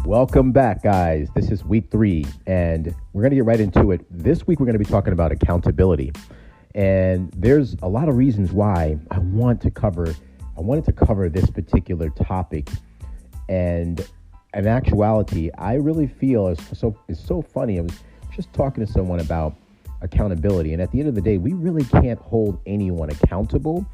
Welcome back, guys. This is week 3, and we're going to get right into it. This week, we're going to be talking about accountability. And there's a lot of reasons why I wanted to cover this particular topic. And in actuality, I really feel it's so funny. I was just talking to someone about accountability. And at the end of the day, we really can't hold anyone accountable.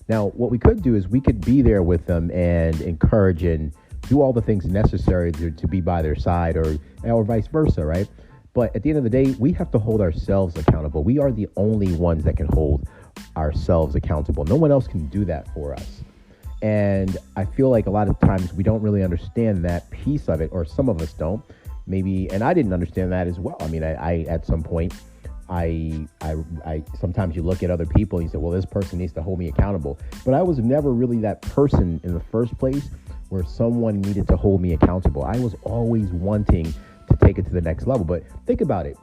Now, what we could do is we could be there with them and encourage and do all the things necessary to be by their side or vice versa, right? But at the end of the day, we have to hold ourselves accountable. We are the only ones that can hold ourselves accountable. No one else can do that for us. And I feel like a lot of times we don't really understand that piece of it, or some of us don't. Maybe, and I didn't understand that as well. I mean, I at some point, I sometimes you look at other people and you say, well, this person needs to hold me accountable. But I was never really that person in the first place where someone needed to hold me accountable. I was always wanting to take it to the next level. But think about it.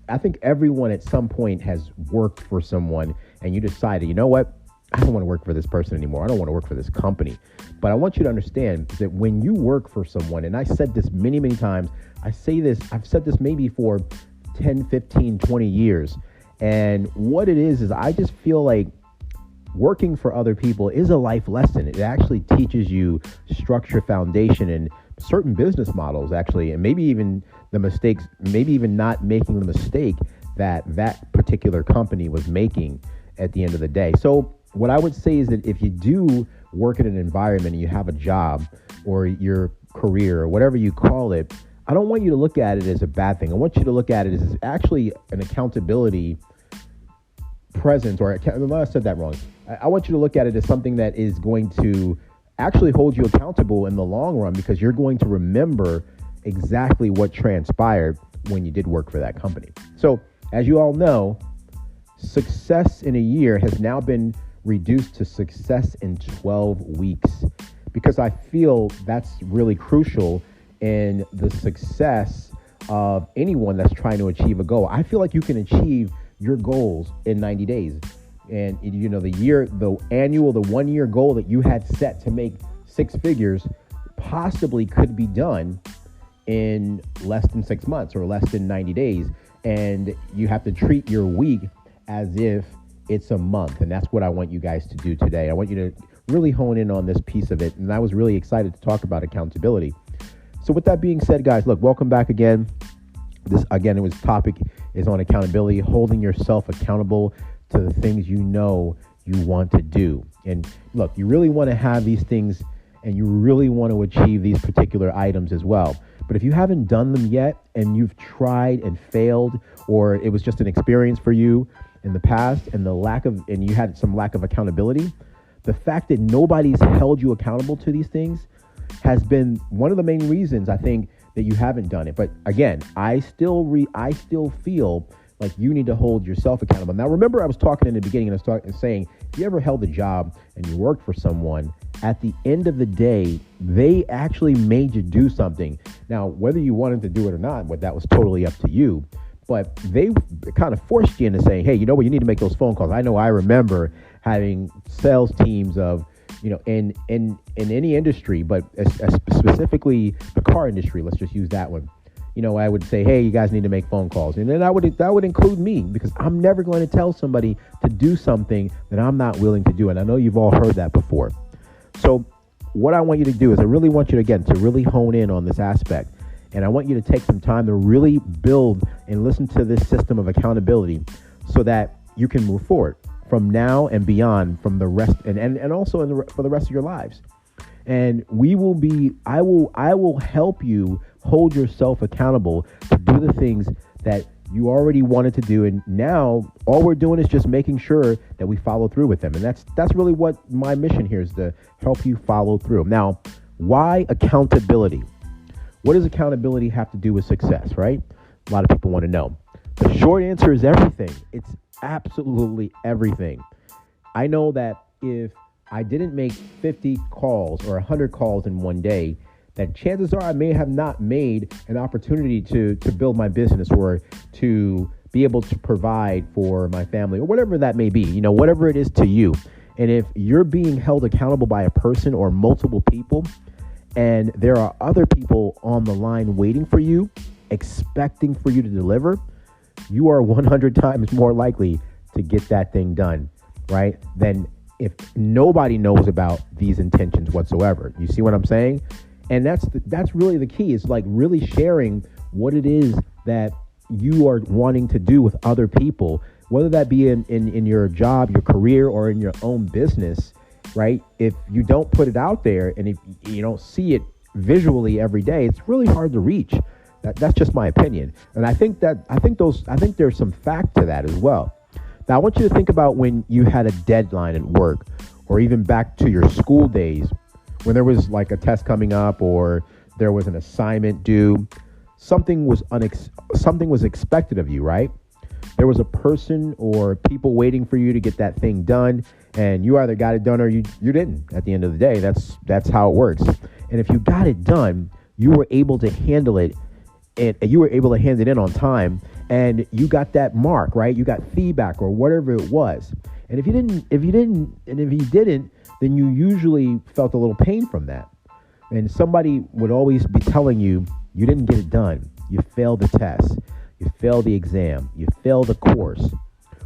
I think everyone at some point has worked for someone and you decided, you know what? I don't want to work for this person anymore. I don't want to work for this company. But I want you to understand that when you work for someone, and I said this many, many times, I've said this maybe for 10, 15, 20 years. And what it is I just feel like working for other people is a life lesson. It actually teaches you structure, foundation, and certain business models, actually, and maybe even the mistakes, maybe even not making the mistake that particular company was making at the end of the day. So what I would say is that if you do work in an environment and you have a job or your career or whatever you call it, I don't want you to look at it as a bad thing. I want you to look at it as actually an accountability presence, I said that wrong. I want you to look at it as something that is going to actually hold you accountable in the long run, because you're going to remember exactly what transpired when you did work for that company. So as you all know, success in a year has now been reduced to success in 12 weeks, because I feel that's really crucial in the success of anyone that's trying to achieve a goal. I feel like you can achieve your goals in 90 days. And you know, the 1 year goal that you had set to make 6 figures possibly could be done in less than 6 months or less than 90 days. And you have to treat your week as if it's a month. And that's what I want you guys to do today. I want you to really hone in on this piece of it. And I was really excited to talk about accountability. So with that being said, guys, look, welcome back again. Topic is on accountability, holding yourself accountable to the things you know you want to do. And look, you really want to have these things and you really want to achieve these particular items as well. But if you haven't done them yet and you've tried and failed, or it was just an experience for you in the past and you had some lack of accountability, the fact that nobody's held you accountable to these things has been one of the main reasons I think that you haven't done it. But again, I still feel like you need to hold yourself accountable. Now, remember, I was talking in the beginning and I was saying, if you ever held a job and you worked for someone, at the end of the day, they actually made you do something. Now, whether you wanted to do it or not, that was totally up to you. But they kind of forced you into saying, hey, you know what, you need to make those phone calls. I know I remember having sales teams of, you know, in any industry, but specifically the car industry, let's just use that one. You know, I would say, hey, you guys need to make phone calls. And then that would include me, because I'm never going to tell somebody to do something that I'm not willing to do. And I know you've all heard that before. So what I want you to do is I really want you to, again, to really hone in on this aspect. And I want you to take some time to really build and listen to this system of accountability so that you can move forward from now and beyond, from the rest and also for the rest of your lives. And I will help you hold yourself accountable to do the things that you already wanted to do. And now all we're doing is just making sure that we follow through with them. And that's really what my mission here is, to help you follow through. Now, why accountability? What does accountability have to do with success, right? A lot of people want to know. The short answer is everything. It's absolutely everything. I know that if I didn't make 50 calls or 100 calls in one day, that chances are I may have not made an opportunity to build my business or to be able to provide for my family or whatever that may be, you know, whatever it is to you. And if you're being held accountable by a person or multiple people, and there are other people on the line waiting for you, expecting for you to deliver, you are 100 times more likely to get that thing done, right? Than if nobody knows about these intentions whatsoever. You see what I'm saying? And that's really the key. It's like really sharing what it is that you are wanting to do with other people, whether that be in your job, your career, or in your own business, right? If you don't put it out there and if you don't see it visually every day, it's really hard to reach. That's just my opinion. And I think there's some fact to that as well. Now, I want you to think about when you had a deadline at work, or even back to your school days, when there was like a test coming up or there was an assignment due. Something was expected of you, right? There was a person or people waiting for you to get that thing done, and you either got it done or you didn't. At the end of the day, that's how it works. And if you got it done, you were able to handle it, and you were able to hand it in on time, and you got that mark, right? You got feedback or whatever it was. And if you didn't, then you usually felt a little pain from that. And somebody would always be telling you, you didn't get it done. You failed the test. You failed the exam. You failed the course.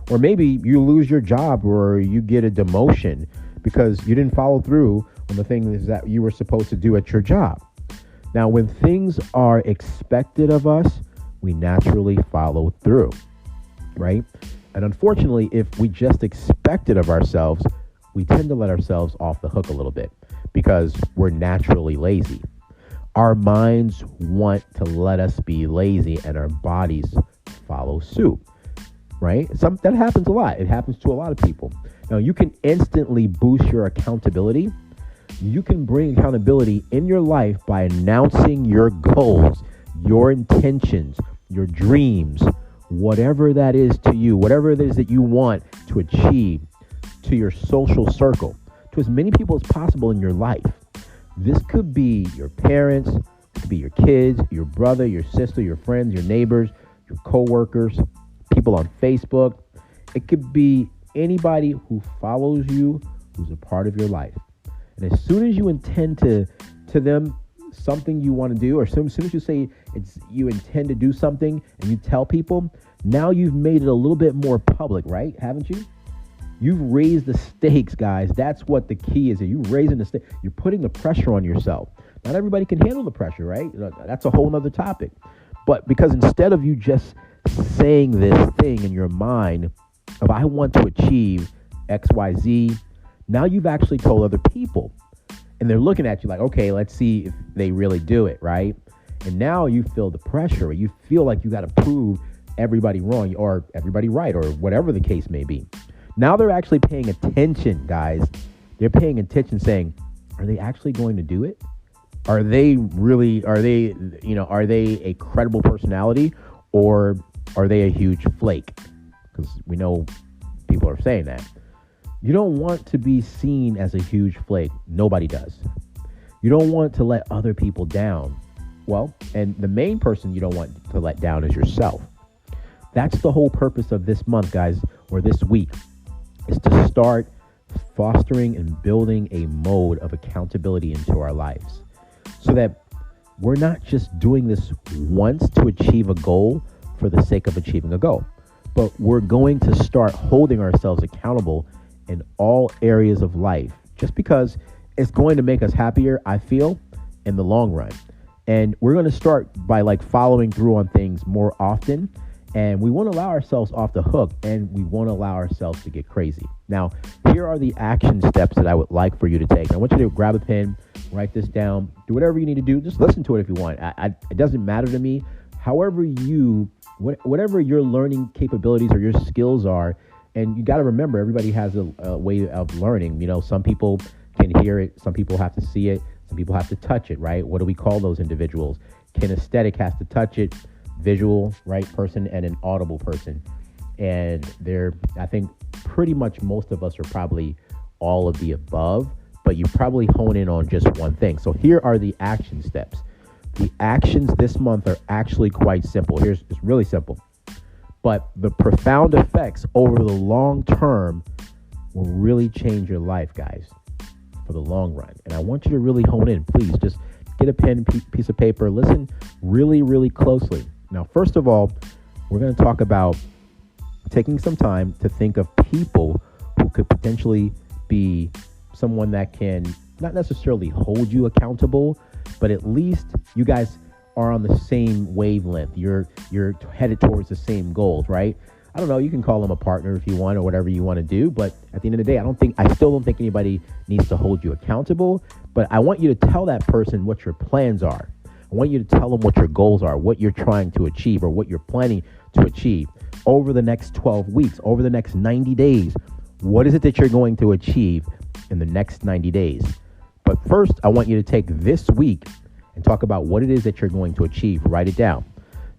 Or maybe you lose your job or you get a demotion because you didn't follow through on the things that you were supposed to do at your job. Now, when things are expected of us, we naturally follow through, right? And unfortunately, if we just expect it of ourselves, we tend to let ourselves off the hook a little bit because we're naturally lazy. Our minds want to let us be lazy and our bodies follow suit, right? That happens a lot. It happens to a lot of people. Now, you can instantly boost your accountability. You can bring accountability in your life by announcing your goals, your intentions, your dreams, whatever that is to you, whatever it is that you want to achieve, to your social circle, to as many people as possible in your life. This could be your parents, it could be your kids, your brother, your sister, your friends, your neighbors, your coworkers, people on Facebook. It could be anybody who follows you, who's a part of your life. And as soon as you intend to them something you want to do, or as soon as you say you intend to do something and you tell people, now you've made it a little bit more public, right? Haven't you? You've raised the stakes, guys. That's what the key is. You're raising the stakes. You're putting the pressure on yourself. Not everybody can handle the pressure, right? That's a whole nother topic. But because instead of you just saying this thing in your mind of I want to achieve X, Y, Z, now you've actually told other people. And they're looking at you like, okay, let's see if they really do it, right? And now you feel the pressure. You feel like you got to prove everybody wrong or everybody right or whatever the case may be. Now they're actually paying attention, guys. They're paying attention saying, are they actually going to do it? Are they a credible personality or are they a huge flake? Because we know people are saying that. You don't want to be seen as a huge flake. Nobody does. You don't want to let other people down. Well, and the main person you don't want to let down is yourself. That's the whole purpose of this month, guys, or this week, is to start fostering and building a mode of accountability into our lives so that we're not just doing this once to achieve a goal for the sake of achieving a goal, but we're going to start holding ourselves accountable in all areas of life just because it's going to make us happier, I feel, in the long run. And we're going to start by following through on things more often. And we won't allow ourselves off the hook, and we won't allow ourselves to get crazy. Now, here are the action steps that I would like for you to take. I want you to grab a pen, write this down, do whatever you need to do. Just listen to it if you want. It doesn't matter to me. However whatever your learning capabilities or your skills are, and you got to remember, everybody has a way of learning. You know, some people can hear it. Some people have to see it. Some people have to touch it, right? What do we call those individuals? Kinesthetic has to touch it. Visual, right, person, and an audible person. And I think pretty much most of us are probably all of the above, but you probably hone in on just one thing. So here are the action steps. The actions this month are actually quite simple. It's really simple. But the profound effects over the long term will really change your life, guys, for the long run. And I want you to really hone in. Please get a pen, piece of paper, listen really, really closely. Now, first of all, we're going to talk about taking some time to think of people who could potentially be someone that can not necessarily hold you accountable, but at least you guys are on the same wavelength. You're headed towards the same goals, right? I don't know, you can call them a partner if you want or whatever you want to do, but at the end of the day, I still don't think anybody needs to hold you accountable, but I want you to tell that person what your plans are. I want you to tell them what your goals are, what you're trying to achieve or what you're planning to achieve over the next 12 weeks, over the next 90 days. What is it that you're going to achieve in the next 90 days? But first, I want you to take this week and talk about what it is that you're going to achieve. Write it down.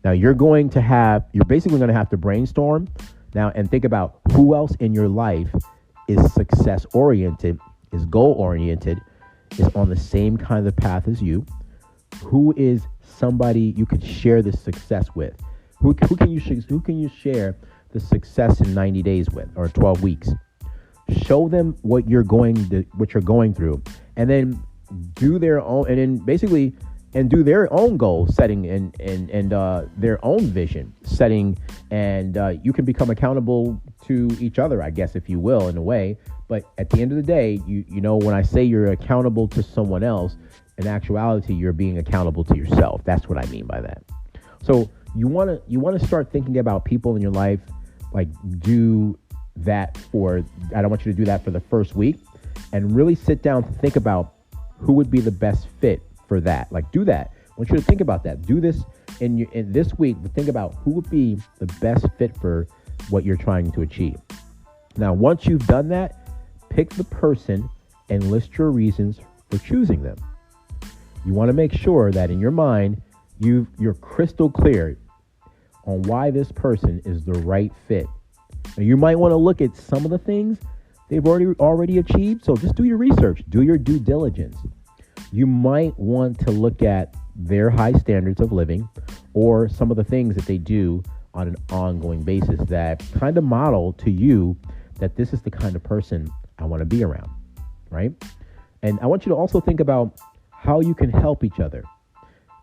Now, you're basically going to have to brainstorm now and think about who else in your life is success oriented, is goal oriented, is on the same kind of path as you. Who is somebody you could share this success with? Who can you share the success in 90 days with, or 12 weeks? Show them what you're going through, and then do their own goal setting and their own vision setting, and you can become accountable to each other, I guess, if you will, in a way. But at the end of the day, you know, when I say you're accountable to someone else, in actuality, you're being accountable to yourself. That's what I mean by that. So you want to start thinking about people in your life. Like, do that I don't want you to do that for the first week, and really sit down to think about who would be the best fit for that. Like, do that. I want you to think about that. Do this in this week, but think about who would be the best fit for what you're trying to achieve. Now, once you've done that, pick the person and list your reasons for choosing them. You want to make sure that in your mind, you're crystal clear on why this person is the right fit. Now, you might want to look at some of the things they've already achieved. So just do your research, do your due diligence. You might want to look at their high standards of living or some of the things that they do on an ongoing basis that kind of model to you that this is the kind of person I want to be around, right? And I want you to also think about how you can help each other.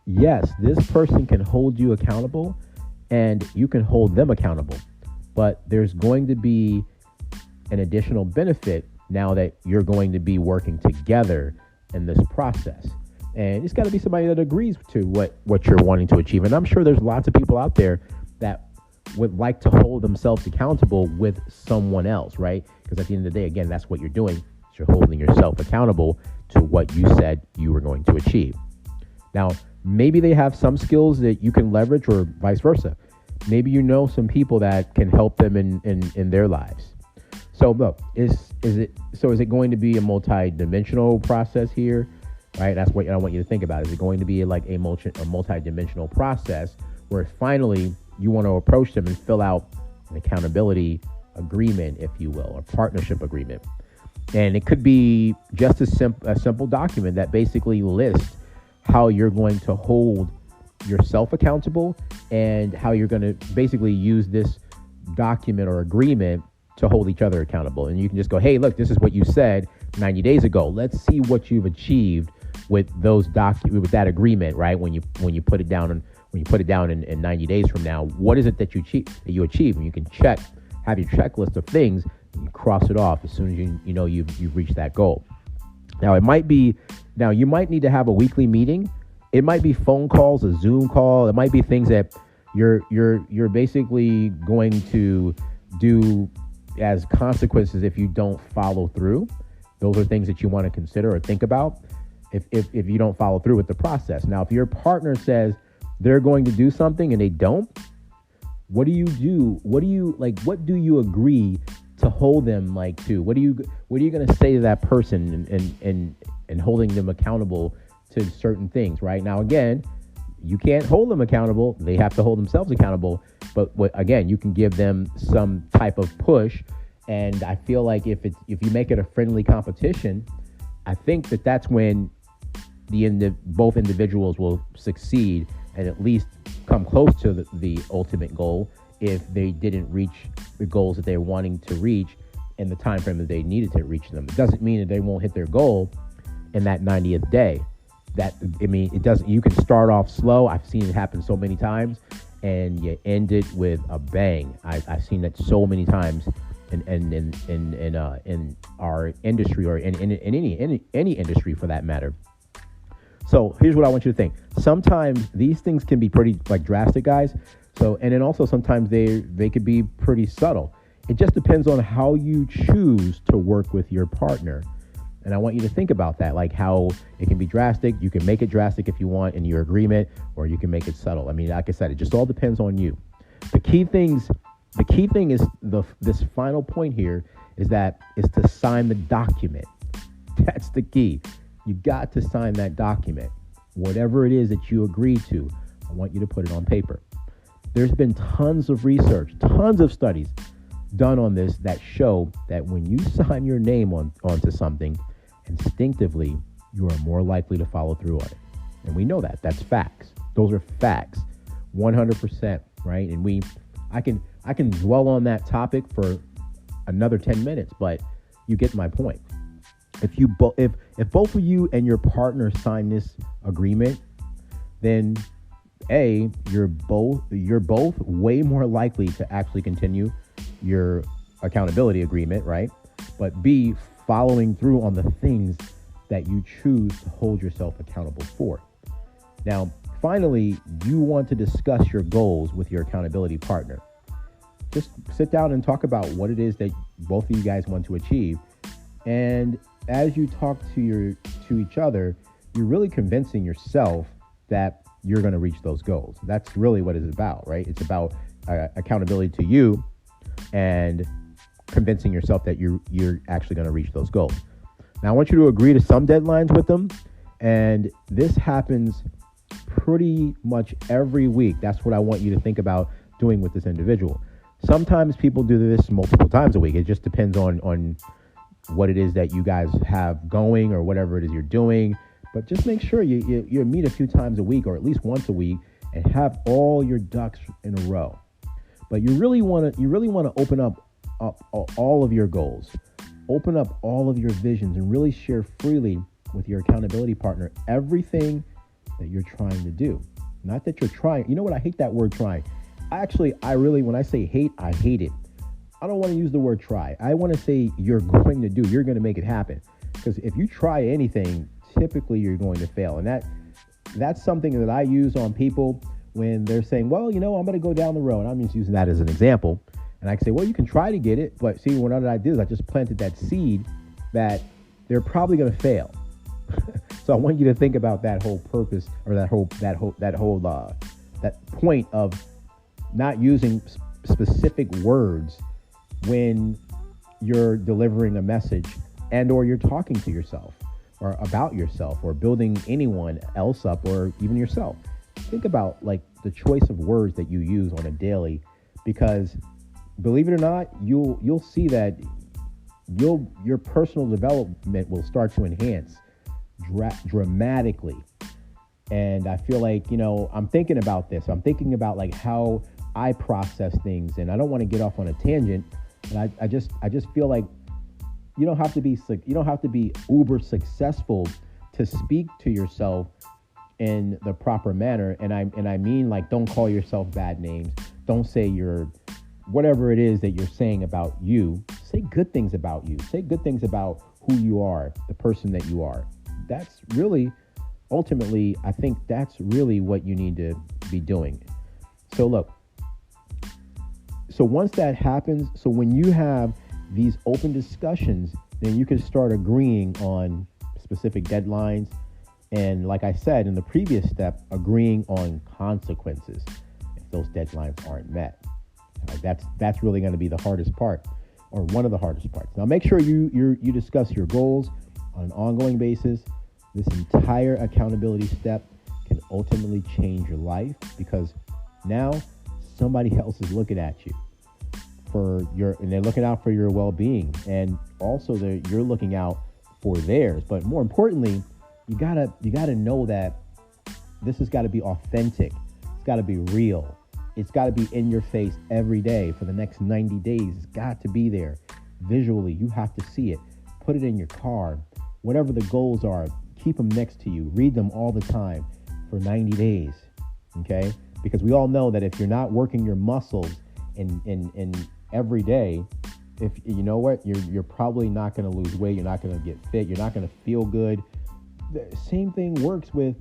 Yes, this person can hold you accountable and you can hold them accountable, but there's going to be an additional benefit now that you're going to be working together in this process. And it's got to be somebody that agrees to what you're wanting to achieve. And I'm sure there's lots of people out there that would like to hold themselves accountable with someone else, right? Because at the end of the day, again, that's what you're doing. You're holding yourself accountable to what you said you were going to achieve. Now, maybe they have some skills that you can leverage or vice versa. Maybe you know some people that can help them in their lives. So look, is it going to be a multi-dimensional process here, right? That's what I want you to think about. Is it going to be like a multi-dimensional process where finally you want to approach them and fill out an accountability agreement, if you will, or partnership agreement? And it could be just a simple document that basically lists how you're going to hold yourself accountable and how you're going to basically use this document or agreement to hold each other accountable. And you can just go, hey, look, this is what you said 90 days ago. Let's see what you've achieved with with that agreement, right? When you put it down in 90 days from now, what is it that you achieve? And you can have your checklist of things, and you cross it off as soon as you know you've reached that goal. Now you might need to have a weekly meeting. It might be phone calls, a Zoom call. It might be things that you're basically going to do as consequences if you don't follow through. Those are things that you want to consider or think about if you don't follow through with the process. Now, if your partner says they're going to do something and they don't, what do you do? What do you agree to hold them to? What are you going to say to that person and holding them accountable to certain things, right? Now, again, you can't hold them accountable. They have to hold themselves accountable. But again, you can give them some type of push. And I feel like if you make it a friendly competition, I think that's when both individuals will succeed and at least come close to the ultimate goal if they didn't reach the goals that they're wanting to reach in the time frame that they needed to reach them. It doesn't mean that they won't hit their goal in that 90th day. it doesn't, you can start off slow. I've seen it happen so many times, and you end it with a bang. I've seen that so many times in our industry, or in any industry for that matter. So here's what I want you to think. Sometimes these things can be pretty like drastic, guys. So, and then also sometimes they could be pretty subtle. It just depends on how you choose to work with your partner. And I want you to think about that, like how it can be drastic. You can make it drastic if you want in your agreement, or you can make it subtle. I mean, like I said, it just all depends on you. The key thing is this final point here is to sign the document. That's the key. You got to sign that document. Whatever it is that you agree to, I want you to put it on paper. There's been tons of research, tons of studies done on this that show that when you sign your name onto something, instinctively, you are more likely to follow through on it. And we know that. That's facts. Those are facts. 100%, right? And I can dwell on that topic for another 10 minutes, but you get my point. If both of you and your partner sign this agreement, then you're both way more likely to actually continue your accountability agreement, right? But B, following through on the things that you choose to hold yourself accountable for. Now, finally, you want to discuss your goals with your accountability partner. Just sit down and talk about what it is that both of you guys want to achieve. And as you talk to each other, you're really convincing yourself that you're going to reach those goals. That's really what it's about, right? It's about accountability to you and convincing yourself that you're actually going to reach those goals. Now, I want you to agree to some deadlines with them, and this happens pretty much every week. That's what I want you to think about doing with this individual. Sometimes people do this multiple times a week. It just depends on what it is that you guys have going or whatever it is you're doing. But just make sure you meet a few times a week, or at least once a week, and have all your ducks in a row. But you really want to open up all of your goals, open up all of your visions, and really share freely with your accountability partner everything that you're trying to do. Not that you're trying. You know what? I hate that word trying. When I say hate, I hate it. I don't want to use the word try. I want to say you're going to make it happen. Because if you try anything, typically you're going to fail. And that's something that I use on people when they're saying, well, I'm going to go down the road. And I'm just using that as an example. And I can say, well, you can try to get it. But see, what I did is I just planted that seed that they're probably going to fail. So I want you to think about that whole purpose, or that point of not using specific words when you're delivering a message and or you're talking to yourself or about yourself or building anyone else up or even yourself. Think about like the choice of words that you use on a daily, because believe it or not, you'll see that your personal development will start to enhance dramatically. And I feel like, I'm thinking about this. I'm thinking about like how I process things, and I don't want to get off on a tangent. And I just feel like you don't have to be uber successful to speak to yourself in the proper manner. And I mean, like, don't call yourself bad names. Don't say whatever it is that you're saying about you. Say good things about you. Say good things about who you are, the person that you are. That's really, ultimately, I think that's really what you need to be doing. So look, once that happens, so when you have these open discussions, then you can start agreeing on specific deadlines. And like I said in the previous step, agreeing on consequences if those deadlines aren't met. That's really going to be the hardest part, or one of the hardest parts. Now, make sure you discuss your goals on an ongoing basis. This entire accountability step can ultimately change your life, because now somebody else is looking at you and they're looking out for your well-being, and also you're looking out for theirs. But more importantly, you gotta know that this has got to be authentic. It's got to be real. It's got to be in your face every day for the next 90 days. It's got to be there visually. You have to see it. Put it in your car. Whatever the goals are, keep them next to you. Read them all the time for 90 days, okay? Because we all know that if you're not working your muscles in every day, if you know what, you're probably not going to lose weight. You're not going to get fit. You're not going to feel good. The same thing works with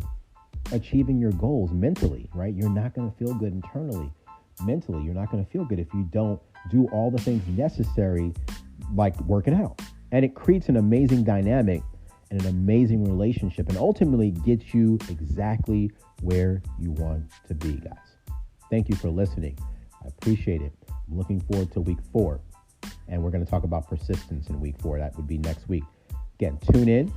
achieving your goals mentally, right? You're not going to feel good internally. Mentally, you're not going to feel good if you don't do all the things necessary, like working out. And it creates an amazing dynamic and an amazing relationship, and ultimately gets you exactly where you want to be, guys. Thank you for listening. I appreciate it. I'm looking forward to week 4. And we're going to talk about persistence in week 4. That would be next week. Again, tune in.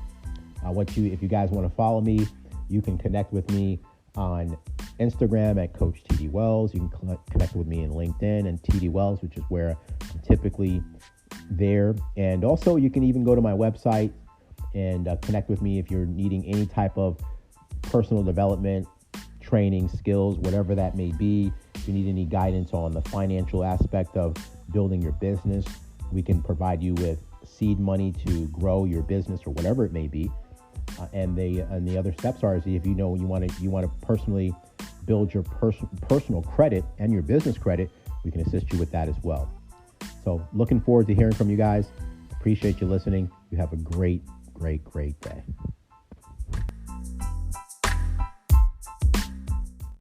If you guys want to follow me, you can connect with me on Instagram at Coach TD Wells. You can connect with me in LinkedIn and TD Wells, which is where I'm typically there. And also, you can even go to my website and connect with me if you're needing any type of personal development, training, skills, whatever that may be. If you need any guidance on the financial aspect of building your business, we can provide you with seed money to grow your business or whatever it may be. And the other steps are, if you know you want to personally build your personal credit and your business credit, we can assist you with that as well. So looking forward to hearing from you guys. Appreciate you listening. You have a great day.